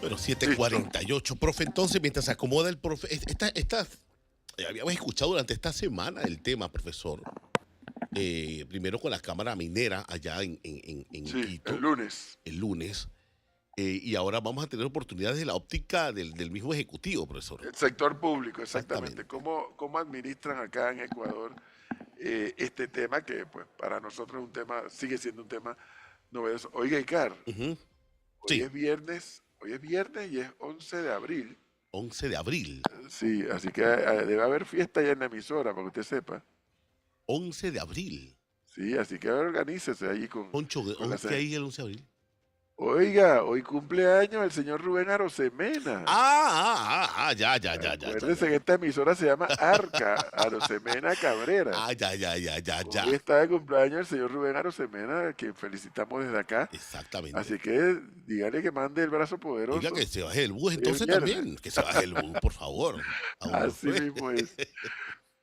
Bueno, Listo. 7:48, profe. Entonces, mientras se acomoda el profe, habíamos escuchado durante esta semana el tema, profesor. Primero con la Cámara Minera allá en Sí, el Quito, lunes. el lunes. Y ahora vamos a tener oportunidades de la óptica del mismo Ejecutivo, profesor. El sector público, exactamente. Exactamente. ¿Cómo administran acá en Ecuador este tema que pues para nosotros es un tema, sigue siendo un tema novedoso? Oiga, Icar, Ujú. hoy Sí, es viernes y es 11 de abril. 11 de abril. Sí, así que debe haber fiesta ya en la emisora, para que usted sepa. 11 de abril. Sí, así que organícese ahí Poncho, con la... ¿qué hay el 11 de abril? Oiga, hoy cumpleaños el señor Rubén Arosemena. Ya, ya, ya, ya, ya, ya. Acuérdese que esta emisora se llama Arca, Arosemena Cabrera. Ya, ya, ya, ya, ya. Hoy está de cumpleaños el señor Rubén Arosemena, a quien felicitamos desde acá. Exactamente. Así que dígale que mande el brazo Oiga, que poderoso. se baje el bus Hoy es entonces viernes. también. Que se baje el bus, por favor. Aún, Así mismo es.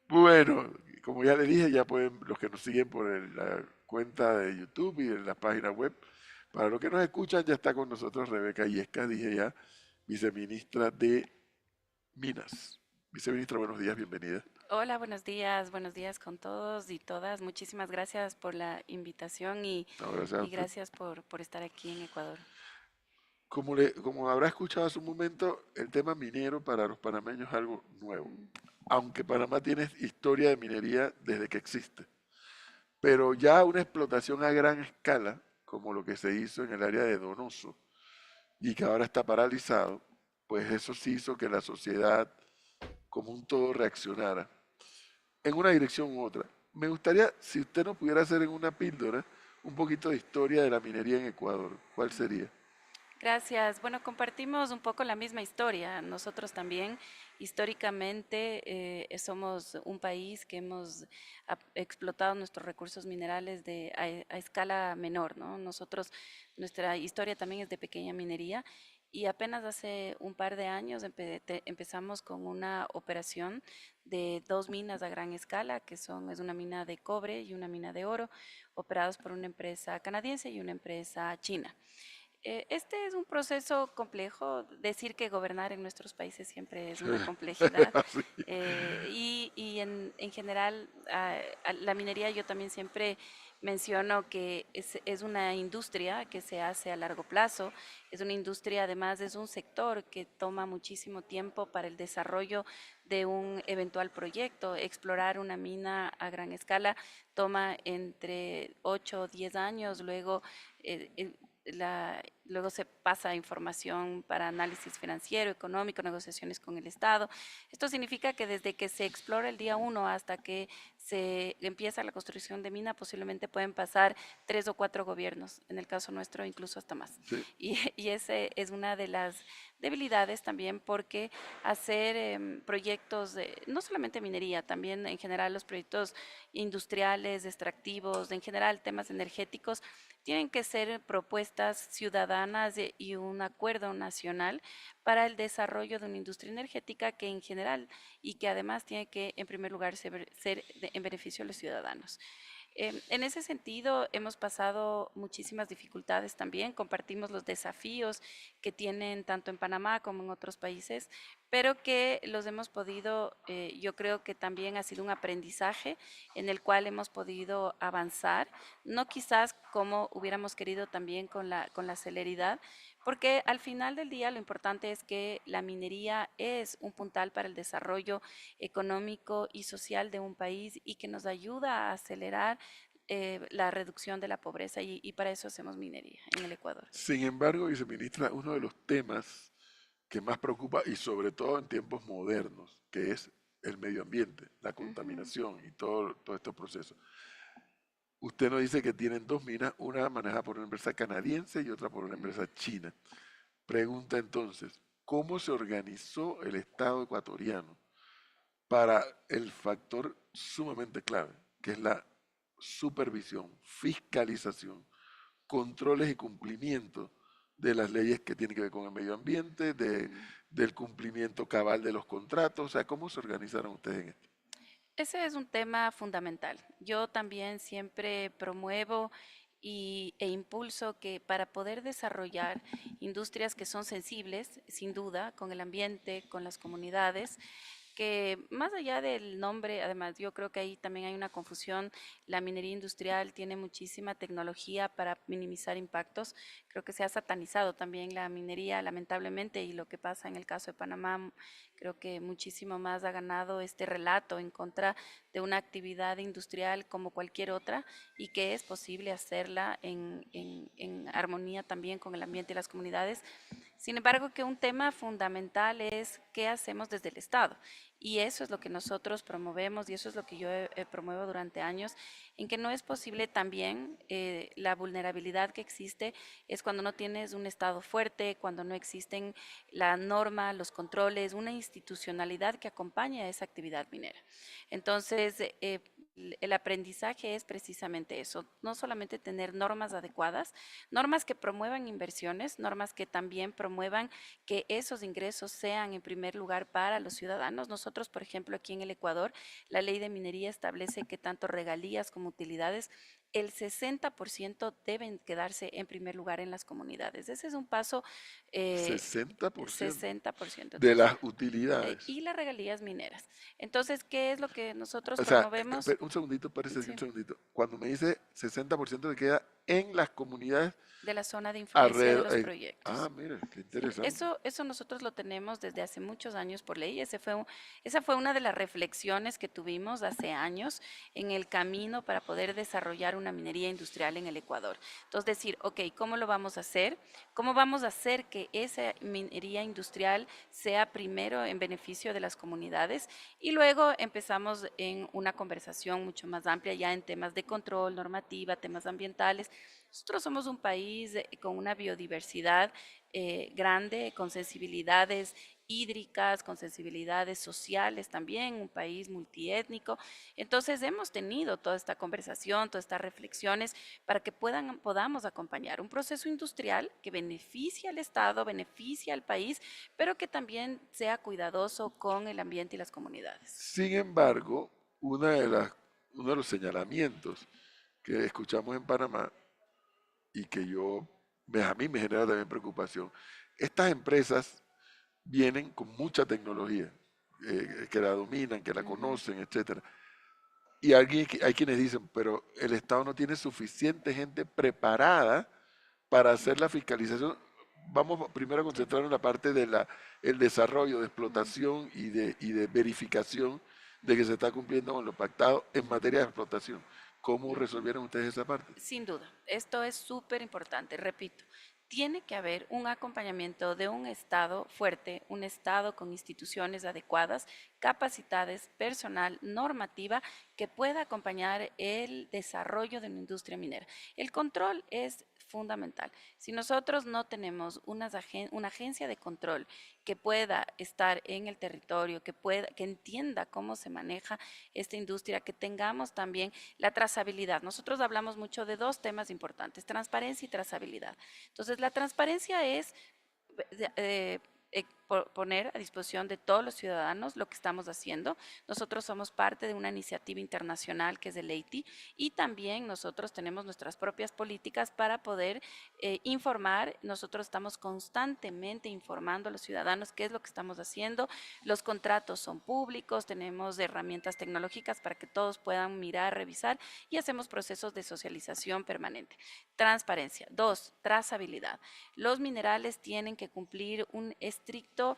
Bueno, como ya le dije, ya pueden, los que nos siguen por la cuenta de YouTube y en la página web, para los que nos escuchan, ya está con nosotros Rebeca Yesca, dije ya, viceministra de Minas. Viceministra, buenos días, bienvenida. Hola, buenos días con todos y todas. Muchísimas gracias por la invitación No, gracias a y usted. gracias por estar aquí en Ecuador. Como habrá escuchado hace un momento, el tema minero para los panameños es algo nuevo, Mm, aunque Panamá tiene historia de minería desde que existe. Pero ya una explotación a gran escala, como lo que se hizo en el área de Donoso, y que ahora está paralizado, pues eso sí hizo que la sociedad como un todo reaccionara en una dirección u otra. Me gustaría, si usted nos pudiera hacer en una píldora un poquito de historia de la minería en Ecuador, ¿cuál mm. sería? Gracias. Bueno, compartimos un poco la misma historia. Nosotros también históricamente somos un país que hemos explotado nuestros recursos minerales a escala menor, ¿no? Nuestra historia también es de pequeña minería y apenas hace un par de años empezamos con una operación de dos minas a gran escala, es una mina de cobre y una mina de oro, operados por una empresa canadiense y una empresa china. Este es un proceso complejo. Decir que gobernar en nuestros países siempre es una complejidad. Sí. En general, la minería yo también siempre menciono que es una industria que se hace a largo plazo, es una industria, además es un sector que toma muchísimo tiempo para el desarrollo de un eventual proyecto. Explorar una mina a gran escala toma entre 8 o 10 años, luego eh, eh, luego se pasa información para análisis financiero, económico, negociaciones con el Estado. Esto significa que desde que se explora el día uno hasta que se empieza la construcción de mina, posiblemente pueden pasar 3 o 4 gobiernos, en el caso nuestro incluso hasta más. Sí. Y ese es una de las debilidades también porque hacer proyectos, no solamente minería, también en general los proyectos industriales, extractivos, en general temas energéticos, tienen que ser propuestas ciudadanas y un acuerdo nacional para el desarrollo de una industria energética que en general y que además tiene que en primer lugar en beneficio de los ciudadanos. En ese sentido, hemos pasado muchísimas dificultades también, compartimos los desafíos que tienen tanto en Panamá como en otros países, pero que los hemos podido, yo creo que también ha sido un aprendizaje en el cual hemos podido avanzar, no quizás como hubiéramos querido también con la celeridad, porque al final del día lo importante es que la minería es un puntal para el desarrollo económico y social de un país y que nos ayuda a acelerar la reducción de la pobreza y para eso hacemos minería en el Ecuador. Sin embargo, viceministra, uno de los temas que más preocupa, y sobre todo en tiempos modernos, que es el medio ambiente, la Ujú. contaminación y todo estos procesos. Usted nos dice que tienen dos minas, una manejada por una empresa canadiense y otra por una empresa china. Pregunta entonces, ¿cómo se organizó el Estado ecuatoriano para el factor sumamente clave, que es la supervisión, fiscalización, controles y cumplimiento de las leyes que tienen que ver con el medio ambiente, Ujú. del cumplimiento cabal de los contratos? O sea, ¿cómo se organizaron ustedes en esto? Ese es un tema fundamental. Yo también siempre promuevo e impulso que para poder desarrollar industrias que son sensibles, sin duda, con el ambiente, con las comunidades, que más allá del nombre, además yo creo que ahí también hay una confusión, la minería industrial tiene muchísima tecnología para minimizar impactos, creo que se ha satanizado también la minería lamentablemente y lo que pasa en el caso de Panamá, creo que muchísimo más ha ganado este relato en contra de una actividad industrial como cualquier otra y que es posible hacerla en armonía también con el ambiente y las comunidades. Sin embargo, que un tema fundamental es qué hacemos desde el Estado. Y eso es lo que nosotros promovemos y eso es lo que yo promuevo durante años, en que no es posible también la vulnerabilidad que existe es cuando no tienes un Estado fuerte, cuando no existen la norma, los controles, una institucionalidad que acompañe a esa actividad minera. Entonces, el aprendizaje es precisamente eso, no solamente tener normas adecuadas, normas que promuevan inversiones, normas que también promuevan que esos ingresos sean en primer lugar para los ciudadanos. Nosotros, por ejemplo, aquí en el Ecuador, la ley de minería establece que tanto regalías como utilidades, el 60% deben quedarse en primer lugar en las comunidades. Ese es un paso, 60% 60%. de Entonces, las utilidades. y las regalías mineras. Entonces, ¿qué es lo que nosotros O sea, promovemos? un segundito, parece un Sí, segundito. Cuando me dice 60% de queda en las comunidades de la zona de influencia de alrededor. los proyectos. Mira, qué Sí, interesante. eso nosotros lo tenemos desde hace muchos años por ley. Esa fue una de las reflexiones que tuvimos hace años en el camino para poder desarrollar una minería industrial en el Ecuador. Entonces decir, ok, ¿cómo lo vamos a hacer? ¿Cómo vamos a hacer que esa minería industrial sea primero en beneficio de las comunidades? Y luego empezamos en una conversación mucho más amplia ya en temas de control, normativa, temas ambientales. Nosotros somos un país con una biodiversidad grande, con sensibilidades hídricas, con sensibilidades sociales también, un país multiétnico. Entonces hemos tenido toda esta conversación, todas estas reflexiones para que podamos acompañar un proceso industrial que beneficie al Estado, beneficie al país, pero que también sea cuidadoso con el ambiente y las comunidades. Sin embargo, uno de los señalamientos que escuchamos en Panamá y que a mí me genera también preocupación, estas empresas vienen con mucha tecnología, que la dominan, que la Ujú. conocen, etcétera. Y hay quienes dicen, pero el Estado no tiene suficiente gente preparada para hacer la fiscalización. Vamos primero a Sí. concentrarnos en la parte de el desarrollo, de Ujú, explotación y de verificación de que se está cumpliendo con lo pactado en materia de explotación. ¿Cómo ujú. resolvieron ustedes esa parte? Sin duda, esto es súper importante, repito, tiene que haber un acompañamiento de un Estado fuerte, un Estado con instituciones adecuadas, capacitadas, personal, normativa, que pueda acompañar el desarrollo de una industria minera. El control es fundamental. Si nosotros no tenemos una agencia de control que pueda estar en el territorio, que entienda cómo se maneja esta industria, que tengamos también la trazabilidad. Nosotros hablamos mucho de dos temas importantes, transparencia y trazabilidad. Entonces, la transparencia es poner a disposición de todos los ciudadanos lo que estamos haciendo. Nosotros somos parte de una iniciativa internacional que es el EITI y también nosotros tenemos nuestras propias políticas para poder informar. Nosotros estamos constantemente informando a los ciudadanos qué es lo que estamos haciendo. Los contratos son públicos, tenemos herramientas tecnológicas para que todos puedan mirar, revisar y hacemos procesos de socialización permanente. Transparencia. Dos, trazabilidad. Los minerales tienen que cumplir un estricto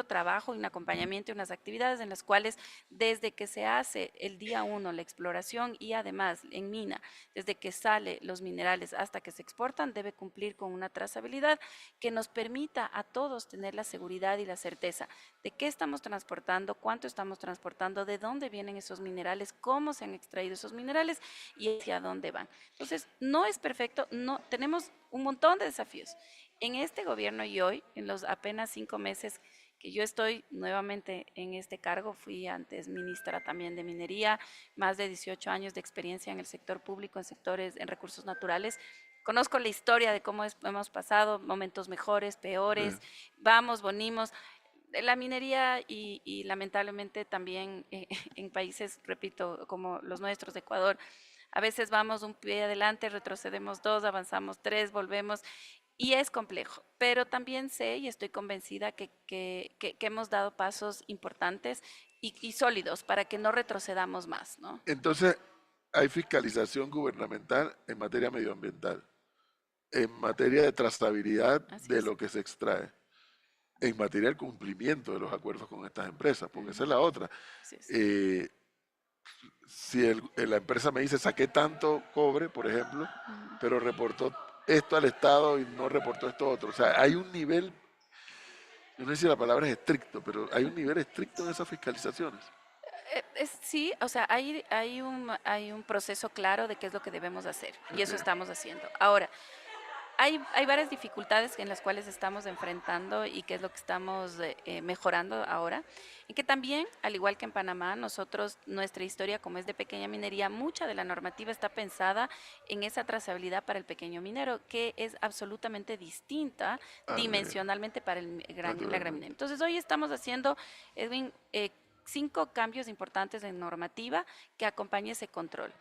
trabajo y un acompañamiento y unas actividades en las cuales desde que se hace el día uno la exploración y además en mina, desde que sale los minerales hasta que se exportan, debe cumplir con una trazabilidad que nos permita a todos tener la seguridad y la certeza de qué estamos transportando, cuánto estamos transportando, de dónde vienen esos minerales, cómo se han extraído esos minerales y hacia dónde van. Entonces, no es perfecto, no, tenemos un montón de desafíos. En este gobierno y hoy, en los apenas 5 meses que yo estoy nuevamente en este cargo, fui antes ministra también de minería, más de 18 años de experiencia en el sector público, en sectores, en recursos naturales. Conozco la historia de cómo hemos pasado, momentos mejores, Eh, peores, vamos, bonimos. La minería y lamentablemente también en países, repito, como los nuestros, de Ecuador, A veces vamos un pie adelante, retrocedemos dos, avanzamos tres, volvemos. Y es complejo, pero también sé y estoy convencida que hemos dado pasos importantes y sólidos para que no retrocedamos más, ¿no? Entonces, hay fiscalización gubernamental en materia medioambiental, en materia de trazabilidad Así de es. lo que se extrae, en materia del cumplimiento de los acuerdos con estas empresas, porque esa es Ujú, la otra. así es. Eh, si la empresa me dice saqué tanto cobre, por ejemplo, Ujú. pero reportó esto al Estado y no reportó esto otro. O sea, hay un nivel, yo no sé si la palabra es estricto, pero hay un nivel estricto en esas fiscalizaciones. Sí, o sea, hay un proceso claro de qué es lo que debemos hacer y Ok. eso estamos haciendo. Ahora, hay varias dificultades en las cuales estamos enfrentando y que es lo que estamos mejorando ahora. Y que también, al igual que en Panamá, nosotros, nuestra historia como es de pequeña minería, mucha de la normativa está pensada en esa trazabilidad para el pequeño minero, que es absolutamente distinta Al, dimensionalmente para la gran minera. naturalmente. Entonces, hoy estamos haciendo, Edwin, 5 cambios importantes en normativa que acompañe ese control.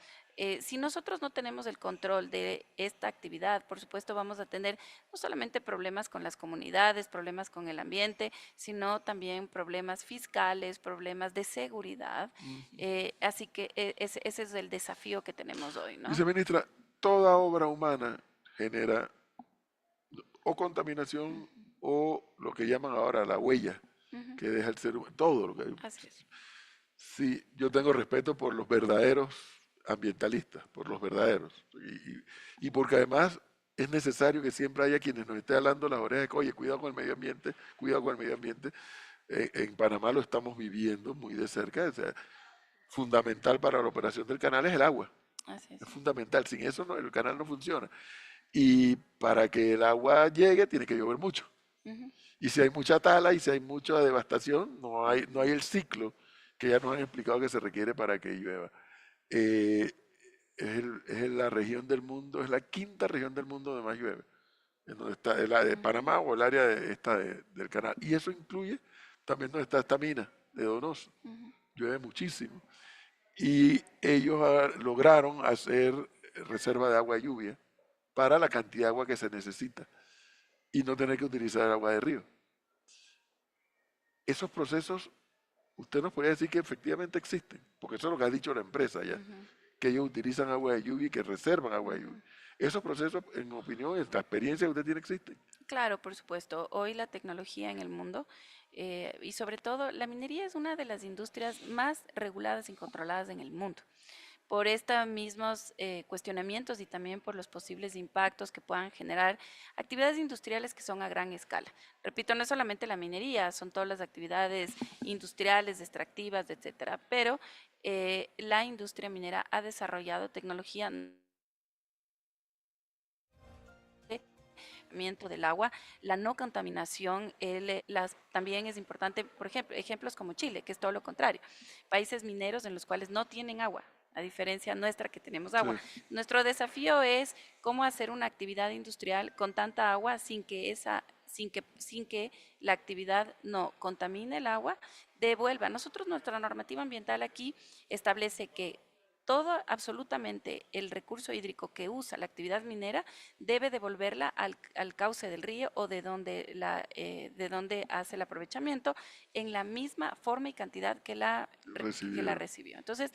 Si nosotros no tenemos el control de esta actividad, por supuesto vamos a tener no solamente problemas con las comunidades, problemas con el ambiente, sino también problemas fiscales, problemas de seguridad. Ujú. Así que ese es el desafío que tenemos hoy, ¿no? Viceministra, toda obra humana genera o contaminación Ujú, o lo que llaman ahora la huella ujú, que deja el ser humano, todo lo que hay. así es. Sí, yo tengo respeto por los verdaderos ambientalistas, por los verdaderos. Y porque además es necesario que siempre haya quienes nos estén hablando las orejas, que, oye, cuidado con el medio ambiente, cuidado con el medio ambiente. En Panamá lo estamos viviendo muy de cerca. O sea, fundamental para la operación del canal es el agua. Así Es es. fundamental. Sin eso el canal no funciona. Y para que el agua llegue tiene que llover mucho. Ujú, Y si hay mucha tala y si hay mucha devastación, no ujú, hay el ciclo que ya nos han explicado que se requiere para que llueva. Eh, es la región del mundo, es la quinta región del mundo donde más llueve, en donde está el área de ujú, Panamá o el área del canal. Y eso incluye también donde está esta mina de Donoso. ujú. Llueve muchísimo. Y ellos lograron hacer reserva de agua de lluvia para la cantidad de agua que se necesita y no tener que utilizar agua de río. Esos procesos, usted nos podría decir que efectivamente existen, porque eso es lo que ha dicho la empresa ya, Ujú, que ellos utilizan agua de lluvia y que reservan agua de ujú. lluvia. Esos procesos, en mi opinión, en la experiencia que usted tiene, existen. Claro, por supuesto. Hoy la tecnología en el mundo y sobre todo la minería es una de las industrias más reguladas y controladas en el mundo. Por estos mismos cuestionamientos y también por los posibles impactos que puedan generar actividades industriales que son a gran escala. Repito, no es solamente la minería, son todas las actividades industriales, extractivas, etcétera. Pero la industria minera ha desarrollado tecnología del agua, la no contaminación, también es importante, por ejemplo, ejemplos como Chile, que es todo lo contrario, países mineros en los cuales no tienen agua, a diferencia nuestra que tenemos Sí, agua. Nuestro desafío es cómo hacer una actividad industrial con tanta agua sin que la actividad no contamine el agua, devuelva. Nosotros, nuestra normativa ambiental aquí establece que todo, absolutamente el recurso hídrico que usa la actividad minera debe devolverla al cauce del río o de donde hace el aprovechamiento en la misma forma y cantidad que la recibió. recibió. Entonces,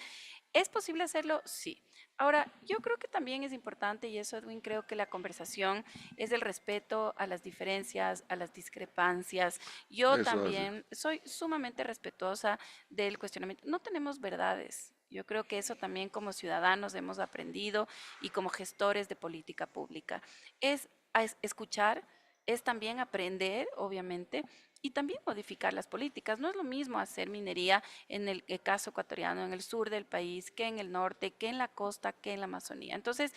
¿es posible hacerlo? Sí. Ahora, yo creo que también es importante, y eso, Edwin, creo que la conversación es el respeto a las diferencias, a las discrepancias. Yo Eso es así. también soy sumamente respetuosa del cuestionamiento. No tenemos verdades. Yo creo que eso también como ciudadanos hemos aprendido y como gestores de política pública. Es escuchar, es también aprender, obviamente, y también modificar las políticas. No es lo mismo hacer minería en el caso ecuatoriano, en el sur del país, que en el norte, que en la costa, que en la Amazonía. Entonces,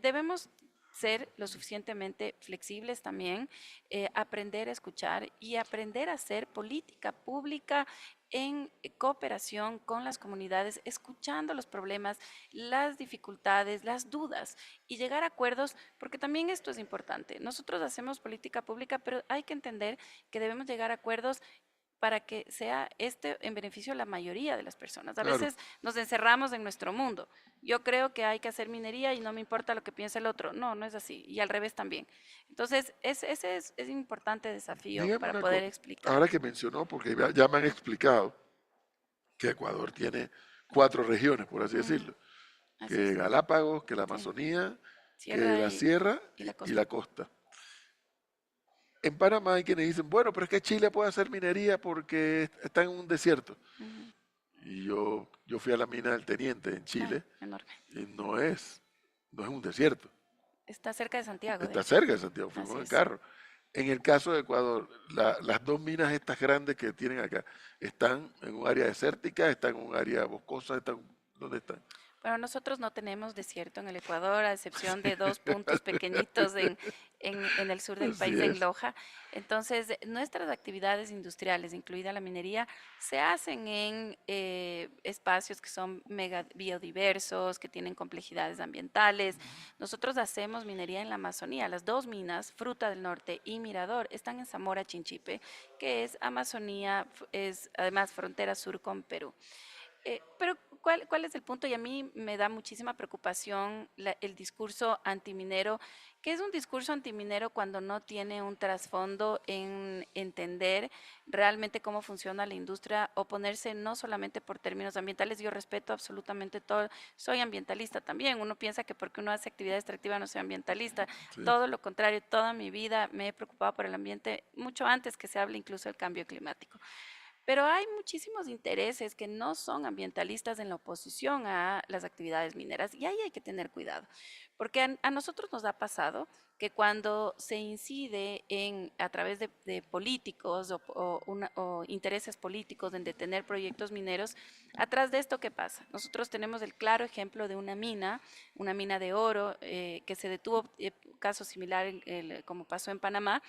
debemos ser lo suficientemente flexibles también, aprender a escuchar y aprender a hacer política pública en cooperación con las comunidades, escuchando los problemas, las dificultades, las dudas y llegar a acuerdos, porque también esto es importante. Nosotros hacemos política pública, pero hay que entender que debemos llegar a acuerdos para que sea en beneficio de la mayoría de las personas. A Claro. veces nos encerramos en nuestro mundo. Yo creo que hay que hacer minería y no me importa lo que piense el otro. No, no es así. Y al revés también. Entonces, ese es un importante desafío Dígame para una poder cosa, explicar. ahora que mencionó, porque ya me han explicado que Ecuador tiene 4 regiones, por así Ujú, decirlo, así que es. Galápagos, que la Sí. Amazonía, que Sierra la sierra y la y costa. la costa. En Panamá hay quienes dicen, bueno, pero es que Chile puede hacer minería porque está en un desierto. Ujú. Y yo fui a la mina del Teniente en Ah, Chile enorme. y no es un desierto. Está cerca de Santiago, de Está hecho. cerca de Santiago, fuimos Así en es. carro. En el caso de Ecuador, las 2 minas estas grandes que tienen acá, ¿están en un área desértica, están en un área boscosa, dónde están? Bueno, nosotros no tenemos desierto en el Ecuador, a excepción de dos puntos pequeñitos en el sur del Así país, en es. Loja. Entonces, nuestras actividades industriales, incluida la minería, se hacen en espacios que son mega biodiversos, que tienen complejidades ambientales. Nosotros hacemos minería en la Amazonía. Las dos minas, Fruta del Norte y Mirador, están en Zamora Chinchipe, que es Amazonía, es además frontera sur con Perú. Pero ¿cuál es el punto? Y a mí me da muchísima preocupación el discurso antiminero, que es un discurso antiminero cuando no tiene un trasfondo en entender realmente cómo funciona la industria o ponerse no solamente por términos ambientales. Yo respeto absolutamente todo, soy ambientalista también. Uno piensa que porque uno hace actividad extractiva no soy ambientalista. Sí. Todo lo contrario, toda mi vida me he preocupado por el ambiente, mucho antes que se hable incluso del cambio climático. Pero hay muchísimos intereses que no son ambientalistas en la oposición a las actividades mineras y ahí hay que tener cuidado, porque a nosotros nos ha pasado que cuando se incide a través de políticos o intereses políticos en detener proyectos mineros, atrás de esto, ¿qué pasa? Nosotros tenemos el claro ejemplo de una mina de oro que se detuvo, caso similar como pasó en Panamá,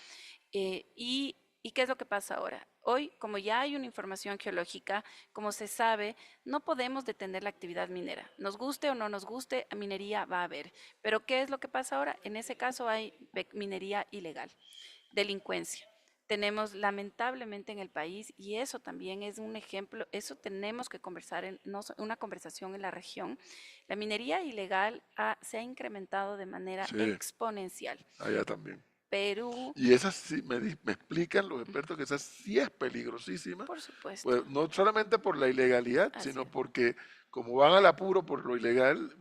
¿y qué es lo que pasa ahora? Hoy, como ya hay una información geológica, como se sabe, no podemos detener la actividad minera. Nos guste o no nos guste, minería va a haber. Pero ¿qué es lo que pasa ahora? En ese caso hay minería ilegal, delincuencia. Tenemos lamentablemente en el país, y eso también es un ejemplo, eso tenemos que conversar una conversación en la región. La minería ilegal se ha incrementado de manera Sí, exponencial. allá también. Perú, Y esa sí, me explican los expertos que esa sí es peligrosísima, por supuesto, pues no solamente por la ilegalidad, así sino es. porque como van al apuro por lo ilegal,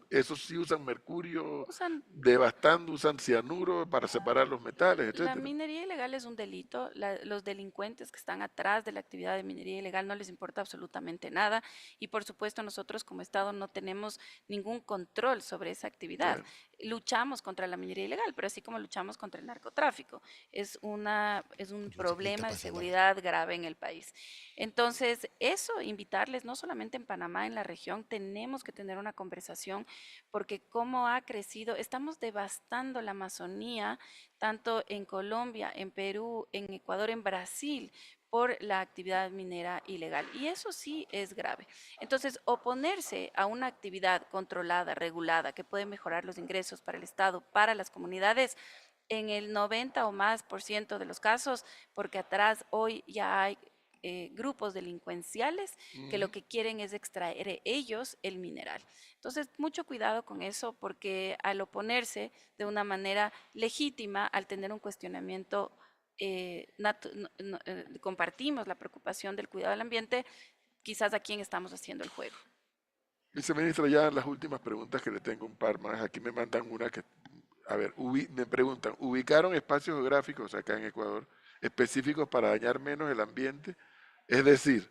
esos sí usan mercurio Usan devastando, usan cianuro para separar los metales, La etcétera. minería ilegal es un delito. Los delincuentes que están atrás de la actividad de minería ilegal no les importa absolutamente nada. Y por supuesto nosotros como Estado no tenemos ningún control sobre esa actividad. Bueno, Luchamos contra la minería ilegal, pero así como luchamos contra el narcotráfico. Es un Yo no sé qué está problema de pasando acá. seguridad grave en el país. Entonces, eso, invitarles, no solamente en Panamá, en la región, tenemos que tener una conversación porque cómo ha crecido, estamos devastando la Amazonía tanto en Colombia, en Perú, en Ecuador, en Brasil, por la actividad minera ilegal. Y eso sí es grave. Entonces, oponerse a una actividad controlada, regulada, que puede mejorar los ingresos para el Estado, para las comunidades, en el 90 o más por ciento de los casos, porque atrás hoy ya hay grupos delincuenciales que lo ujú. que quieren es extraer ellos el mineral. Entonces, mucho cuidado con eso porque al oponerse de una manera legítima, al tener un cuestionamiento, compartimos la preocupación del cuidado del ambiente, quizás a quién estamos haciendo el juego. Viceministra, ya las últimas preguntas que le tengo un par más. Aquí me mandan una que, a ver, me preguntan, ¿ubicaron espacios geográficos acá en Ecuador específicos para dañar menos el ambiente? Es decir,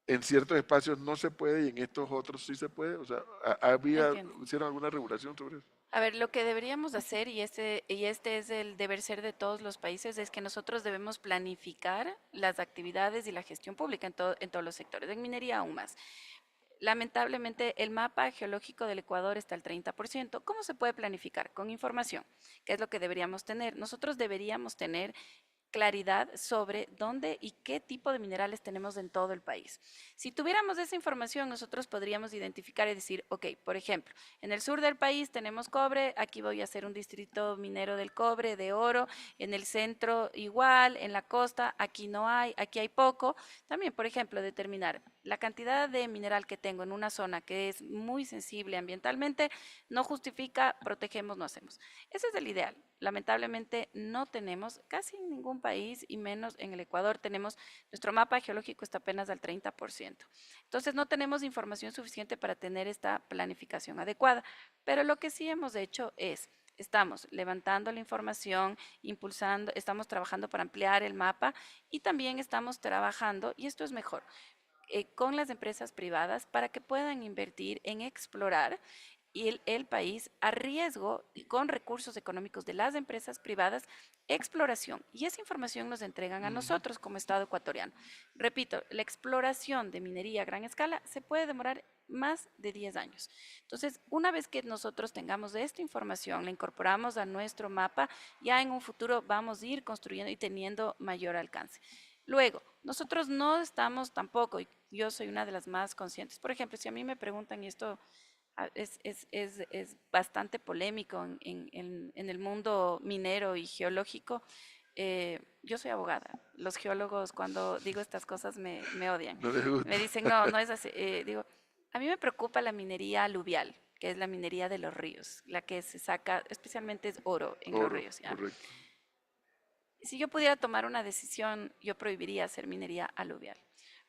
en ciertos espacios no se puede y en estos otros sí se puede. O sea, Entiendo. ¿hicieron alguna regulación sobre eso? A ver, lo que deberíamos hacer, y este es el deber ser de todos los países, es que nosotros debemos planificar las actividades y la gestión pública en todos los sectores, en minería aún más. Lamentablemente, el mapa geológico del Ecuador está al 30%. ¿Cómo se puede planificar? Con información, que es lo que deberíamos tener. Nosotros deberíamos tener claridad sobre dónde y qué tipo de minerales tenemos en todo el país. Si tuviéramos esa información, nosotros podríamos identificar y decir, ok, por ejemplo, en el sur del país tenemos cobre, aquí voy a hacer un distrito minero del cobre, de oro, en el centro igual, en la costa, aquí no hay, aquí hay poco. También, por ejemplo, determinar la cantidad de mineral que tengo en una zona que es muy sensible ambientalmente, no justifica, protegemos, no hacemos. Ese es el ideal. Lamentablemente no tenemos, casi en ningún país y menos en el Ecuador tenemos, nuestro mapa geológico está apenas al 30%. Entonces no tenemos información suficiente para tener esta planificación adecuada, pero lo que sí hemos hecho es, estamos levantando la información, impulsando, estamos trabajando para ampliar el mapa y también estamos trabajando, y esto es mejor, con las empresas privadas para que puedan invertir en explorar y el país a riesgo y con recursos económicos de las empresas privadas, exploración. Y esa información nos entregan a nosotros como Estado ecuatoriano. Repito, la exploración de minería a gran escala se puede demorar más de 10 años. Entonces, una vez que nosotros tengamos esta información, la incorporamos a nuestro mapa, ya en un futuro vamos a ir construyendo y teniendo mayor alcance. Luego, nosotros no estamos tampoco, y yo soy una de las más conscientes, por ejemplo, si a mí me preguntan, y esto es bastante polémico en el mundo minero y geológico, yo soy abogada. Los geólogos cuando digo estas cosas me odian. No les gusta. Me dicen, no, no es así. Digo, a mí me preocupa la minería aluvial, que es la minería de los ríos, la que se saca, especialmente es oro en los Oro, ríos. ¿Ya? correcto. Si yo pudiera tomar una decisión, yo prohibiría hacer minería aluvial,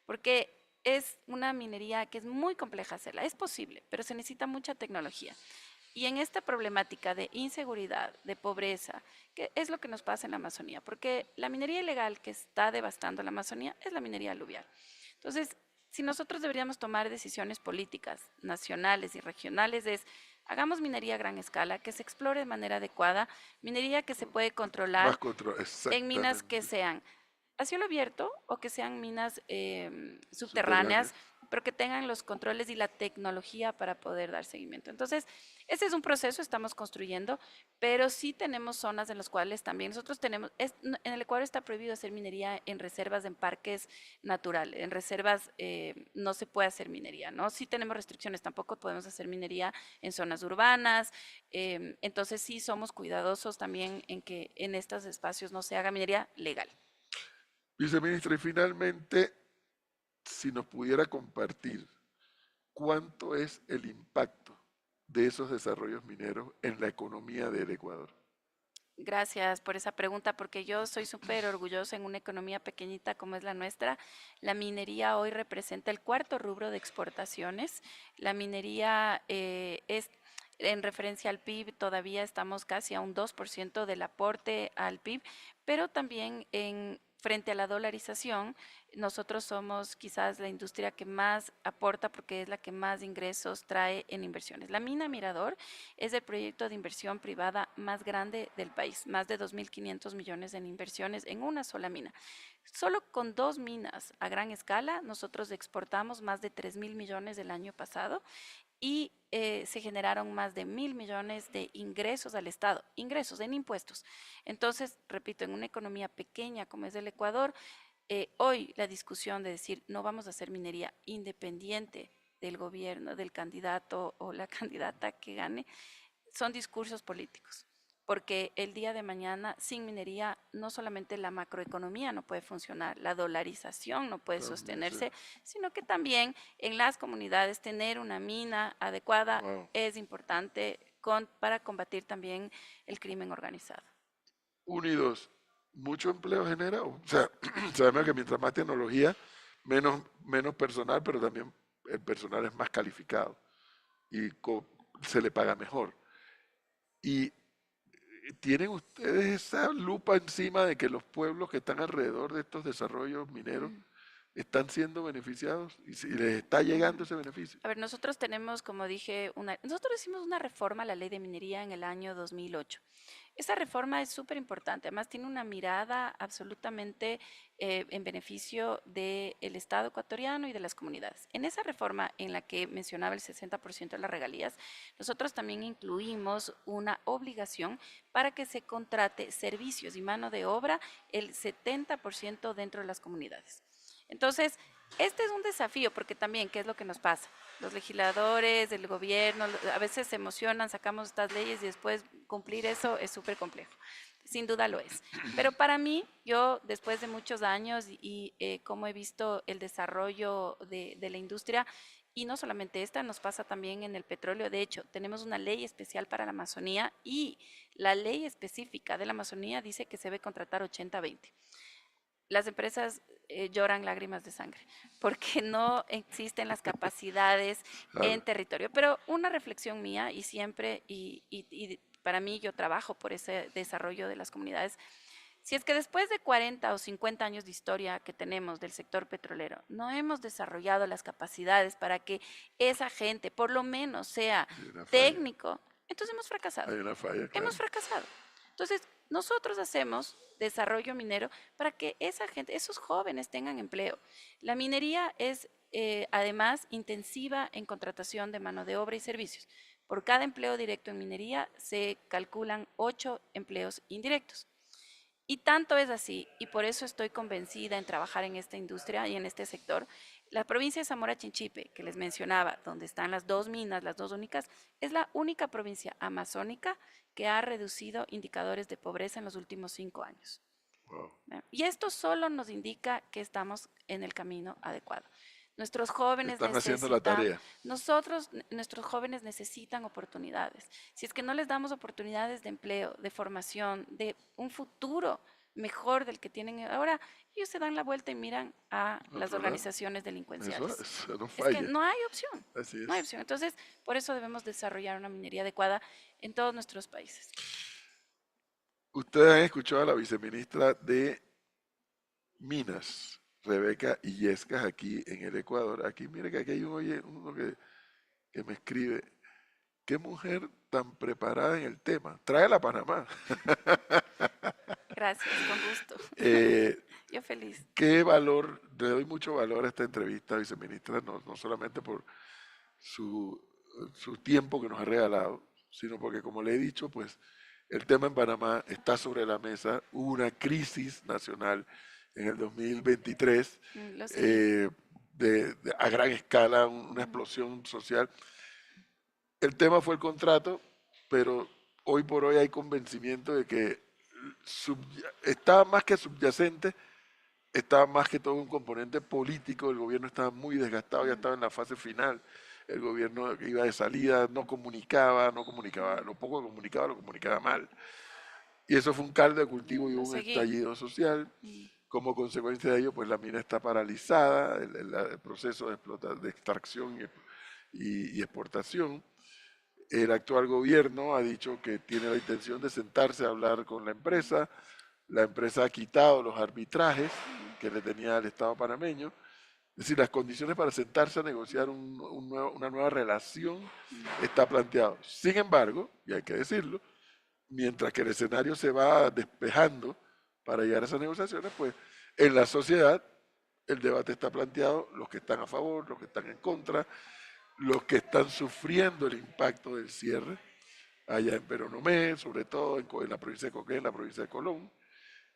porque es una minería que es muy compleja hacerla. Es posible, pero se necesita mucha tecnología. Y en esta problemática de inseguridad, de pobreza, que es lo que nos pasa en la Amazonía, porque la minería ilegal que está devastando la Amazonía es la minería aluvial. Entonces, si nosotros deberíamos tomar decisiones políticas, nacionales y regionales, es hagamos minería a gran escala, que se explore de manera adecuada, minería que se puede Más controlar control, en minas que exactamente. sean a cielo abierto o que sean minas Subterráneo. subterráneas, pero que tengan los controles y la tecnología para poder dar seguimiento. Entonces, ese es un proceso, estamos construyendo, pero sí tenemos zonas en las cuales también nosotros tenemos, en el Ecuador está prohibido hacer minería en reservas, en parques naturales, en reservas no se puede hacer minería, ¿no? Sí tenemos restricciones, tampoco podemos hacer minería en zonas urbanas, entonces sí somos cuidadosos también en que en estos espacios no se haga minería legal. Viceministra, y finalmente, si nos pudiera compartir cuánto es el impacto de esos desarrollos mineros en la economía del Ecuador. Gracias por esa pregunta, porque yo soy súper orgullosa en una economía pequeñita como es la nuestra. La minería hoy representa el cuarto rubro de exportaciones. La minería es, en referencia al PIB, todavía estamos casi a un 2% del aporte al PIB, pero también frente a la dolarización, nosotros somos quizás la industria que más aporta porque es la que más ingresos trae en inversiones. La mina Mirador es el proyecto de inversión privada más grande del país, más de 2.500 millones en inversiones en una sola mina. Solo con 2 minas a gran escala, nosotros exportamos más de 3.000 millones el año pasado y se generaron más de 1.000 millones de ingresos al Estado, ingresos en impuestos. Entonces, repito, en una economía pequeña como es el Ecuador, hoy la discusión de decir no vamos a hacer minería independiente del gobierno, del candidato o la candidata que gane, son discursos políticos, porque el día de mañana sin minería no solamente la macroeconomía no puede funcionar, la dolarización no puede También, sí. sostenerse, sino que también en las comunidades tener una mina adecuada Wow. es importante para combatir también el crimen organizado. Unidos, mucho empleo genera. O sea, sabemos que mientras más tecnología, menos personal, pero también el personal es más calificado y se le paga mejor. Y tienen ustedes esa lupa encima de que los pueblos que están alrededor de estos desarrollos mineros están siendo beneficiados y si les está llegando ese beneficio. A ver, nosotros tenemos, como dije, nosotros hicimos una reforma a la ley de minería en el año 2008. Esa reforma es súper importante, además tiene una mirada absolutamente en beneficio del Estado ecuatoriano y de las comunidades. En esa reforma en la que mencionaba el 60% de las regalías, nosotros también incluimos una obligación para que se contrate servicios y mano de obra el 70% dentro de las comunidades. Entonces, este es un desafío porque también, ¿qué es lo que nos pasa? Los legisladores, el gobierno, a veces se emocionan, sacamos estas leyes y después cumplir eso es súper complejo. Sin duda lo es. Pero para mí, yo después de muchos años y cómo he visto el desarrollo de la industria, y no solamente esta, nos pasa también en el petróleo. De hecho, tenemos una ley especial para la Amazonía y la ley específica de la Amazonía dice que se debe contratar 80-20. Las empresas lloran lágrimas de sangre porque no existen las capacidades en Claro, territorio. Pero una reflexión mía y siempre, y para mí yo trabajo por ese desarrollo de las comunidades, si es que después de 40 o 50 años de historia que tenemos del sector petrolero, no hemos desarrollado las capacidades para que esa gente por lo menos sea hay una falla, técnico, entonces hemos fracasado. hay una falla, Hemos claro. fracasado. Entonces, nosotros hacemos desarrollo minero para que esa gente, esos jóvenes tengan empleo. La minería es además intensiva en contratación de mano de obra y servicios. Por cada empleo directo en minería se calculan 8 empleos indirectos. Y tanto es así, y por eso estoy convencida en trabajar en esta industria y en este sector. La provincia de Zamora Chinchipe, que les mencionaba, donde están las dos minas, las dos únicas, es la única provincia amazónica que ha reducido indicadores de pobreza en los últimos 5 años. Wow. Y esto solo nos indica que estamos en el camino adecuado. Nuestros jóvenes Están haciendo la tarea. nuestros jóvenes necesitan oportunidades. Si es que no les damos oportunidades de empleo, de formación, de un futuro mejor del que tienen ahora, ellos se dan la vuelta y miran a las Otro lado. organizaciones delincuenciales. Eso no Es que falla. no hay opción, Así no hay es. opción. Entonces, por eso debemos desarrollar una minería adecuada en todos nuestros países. Ustedes han escuchado a la viceministra de Minas, Rebeca Illescas, aquí en el Ecuador. Aquí, mire que aquí hay uno que me escribe. Qué mujer tan preparada en el tema. Tráela a Panamá. Gracias, con gusto. Eh, Yo feliz. qué valor, le doy mucho valor a esta entrevista, viceministra, no solamente por su, su tiempo que nos ha regalado, sino porque, como le he dicho, pues el tema en Panamá está sobre la mesa. Hubo una crisis nacional en el 2023 Lo seguí. a gran escala, una explosión social. El tema fue el contrato, pero hoy por hoy hay convencimiento de que estaba más que subyacente, estaba más que todo un componente político. El gobierno estaba muy desgastado, ya estaba en la fase final. El gobierno iba de salida, no comunicaba, lo poco que comunicaba, lo comunicaba mal. Y eso fue un caldo de cultivo y Lo un seguí. estallido social. Como consecuencia de ello, pues la mina está paralizada, el proceso de extracción y exportación. El actual gobierno ha dicho que tiene la intención de sentarse a hablar con la empresa. La empresa ha quitado los arbitrajes que le tenía al Estado panameño. Es decir, las condiciones para sentarse a negociar una nueva relación está planteado. Sin embargo, y hay que decirlo, mientras que el escenario se va despejando para llegar a esas negociaciones, pues en la sociedad el debate está planteado, los que están a favor, los que están en contra, los que están sufriendo el impacto del cierre, allá en Peronomé, sobre todo en la provincia de Coquén, en la provincia de Colón.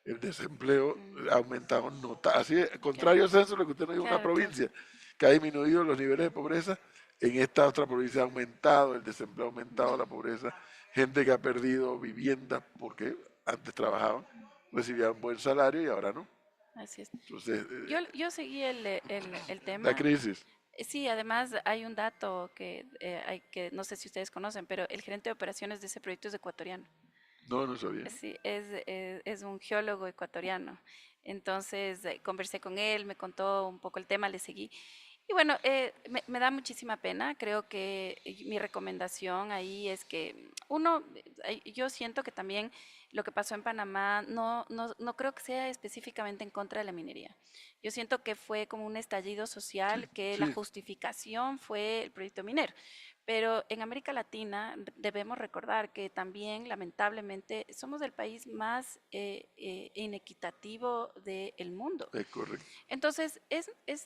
El desempleo ha aumentado así, contrario al censo, lo que usted nos dijo, una Claro, claro. provincia que ha disminuido los niveles de pobreza, en esta otra provincia ha aumentado el desempleo, ha aumentado la pobreza, gente que ha perdido vivienda porque antes trabajaban, recibían buen salario y ahora no. Así es. Entonces, Yo seguí el la tema. crisis, Sí, además hay un dato que no sé si ustedes conocen, pero el gerente de operaciones de ese proyecto es ecuatoriano. no sabía. Sí, es un geólogo ecuatoriano. Entonces conversé con él, me contó un poco el tema, le seguí. Y bueno, me da muchísima pena. Creo que mi recomendación ahí es que uno, yo siento que también lo que pasó en Panamá no creo que sea específicamente en contra de la minería. Yo siento que fue como un estallido social, que la Sí, justificación fue el proyecto minero. Pero en América Latina debemos recordar que también, lamentablemente, somos el país más inequitativo del mundo. es correcto. Entonces,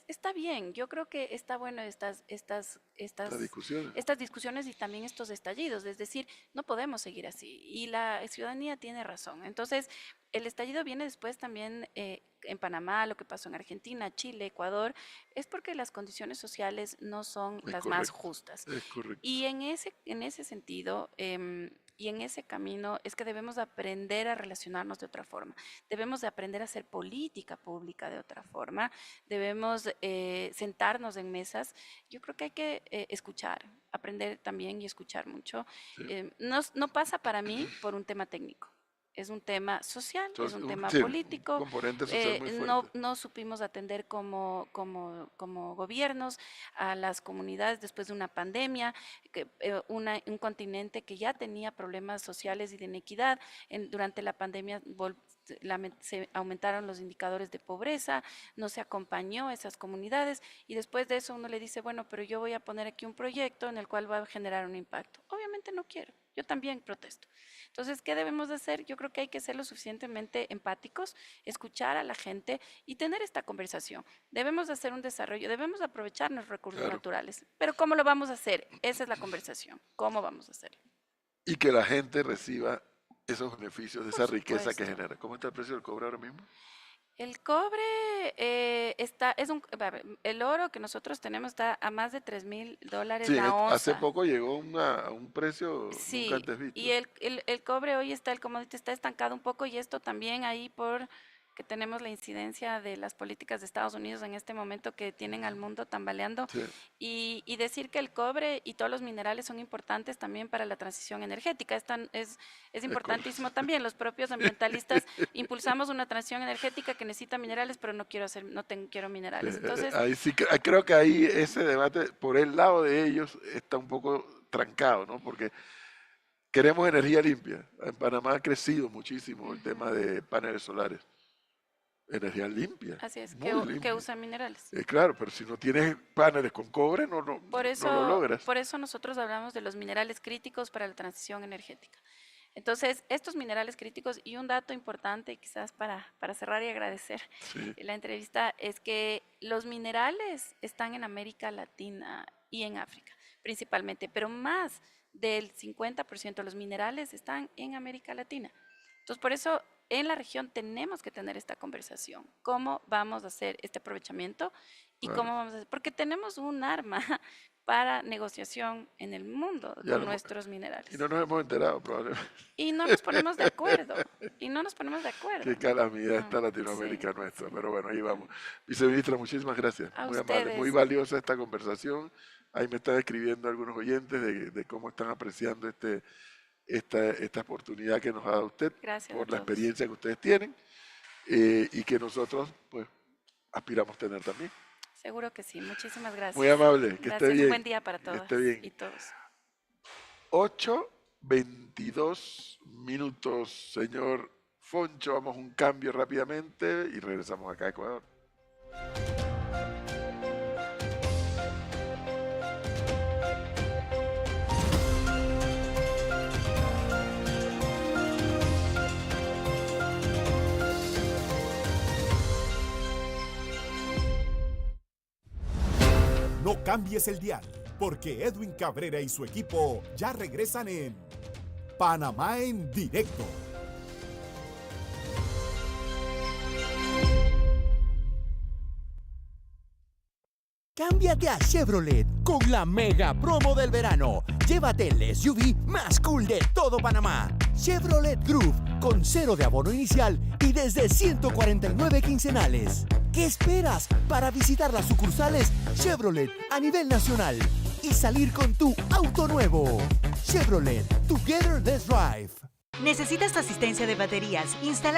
está bien, yo creo que está bueno Las discusiones. estas discusiones y también estos estallidos, es decir, no podemos seguir así y la ciudadanía tiene razón. Entonces, el estallido viene después también en Panamá, lo que pasó en Argentina, Chile, Ecuador, es porque las condiciones sociales no son Es las más correcto. justas. Es correcto. Y en ese sentido, y en ese camino es que debemos de aprender a relacionarnos de otra forma. Debemos de aprender a hacer política pública de otra forma. Debemos sentarnos en mesas. Yo creo que hay que escuchar, aprender también y escuchar mucho. Sí. No pasa para mí por un tema técnico. Es un tema social, es Entonces, un tema sí, un político. componente social muy fuerte. No supimos atender como gobiernos a las comunidades después de una pandemia, un continente que ya tenía problemas sociales y de inequidad. Durante la pandemia se aumentaron los indicadores de pobreza, no se acompañó a esas comunidades y después de eso uno le dice, bueno, pero yo voy a poner aquí un proyecto en el cual va a generar un impacto. Obviamente no quiero, yo también protesto. Entonces, ¿qué debemos de hacer? Yo creo que hay que ser lo suficientemente empáticos, escuchar a la gente y tener esta conversación. Debemos de hacer un desarrollo, debemos de aprovechar los recursos Claro. naturales. Pero ¿cómo lo vamos a hacer? Esa es la conversación. ¿Cómo vamos a hacerlo? Y que la gente reciba esos beneficios de Por esa riqueza que supuesto. genera. ¿Cómo está el precio del cobre ahora mismo? El cobre el oro que nosotros tenemos está a más de $3,000 Sí, la hace onza. poco llegó a un precio nunca Sí, antes visto. y el cobre hoy está, el commodity está estancado un poco y esto también ahí por que tenemos la incidencia de las políticas de Estados Unidos en este momento que tienen al mundo tambaleando Sí, y decir que el cobre y todos los minerales son importantes también para la transición energética. Es importantísimo también. Los propios ambientalistas impulsamos una transición energética que necesita minerales, pero quiero minerales. Entonces, ahí sí creo que ahí ese debate por el lado de ellos está un poco trancado, ¿no? Porque queremos energía limpia. En Panamá ha crecido muchísimo el tema de paneles solares. Energía limpia. así es, muy que limpia. usa minerales. Claro, pero si no tienes paneles con cobre, no lo logras. Por eso nosotros hablamos de los minerales críticos para la transición energética. Entonces, estos minerales críticos, y un dato importante quizás para cerrar y agradecer Sí, la entrevista, es que los minerales están en América Latina y en África principalmente, pero más del 50% de los minerales están en América Latina. Entonces, por eso en la región tenemos que tener esta conversación. ¿Cómo vamos a hacer este aprovechamiento? Y claro. cómo vamos a hacer, porque tenemos un arma para negociación en el mundo Ya con lo- nuestros minerales. Y no nos hemos enterado, probablemente. Y no nos ponemos de acuerdo. Y no nos ponemos de acuerdo. Qué calamidad está No, Latinoamérica sí, nuestra. sí. Pero bueno, ahí vamos. Viceministra, muchísimas gracias. A Muy amable, muy ustedes. valiosa esta conversación. Ahí me están escribiendo algunos oyentes de cómo están apreciando esta oportunidad que nos ha dado usted Gracias por a la todos. experiencia que ustedes tienen y que nosotros pues aspiramos tener también. Seguro que sí. Muchísimas gracias. Muy amable, que Gracias. esté bien. Un buen día para Que todas esté bien. y todos. 8:22 minutos, señor Foncho. Vamos a un cambio rápidamente y regresamos acá a Ecuador. No cambies el dial, porque Edwin Cabrera y su equipo ya regresan en Panamá en directo. Cámbiate a Chevrolet con la mega promo del verano. Llévate el SUV más cool de todo Panamá. Chevrolet Groove con 0 de abono inicial y desde 149 quincenales. ¿Qué esperas para visitar las sucursales Chevrolet a nivel nacional y salir con tu auto nuevo? Chevrolet, Together Let's Drive. ¿Necesitas asistencia de baterías? Instala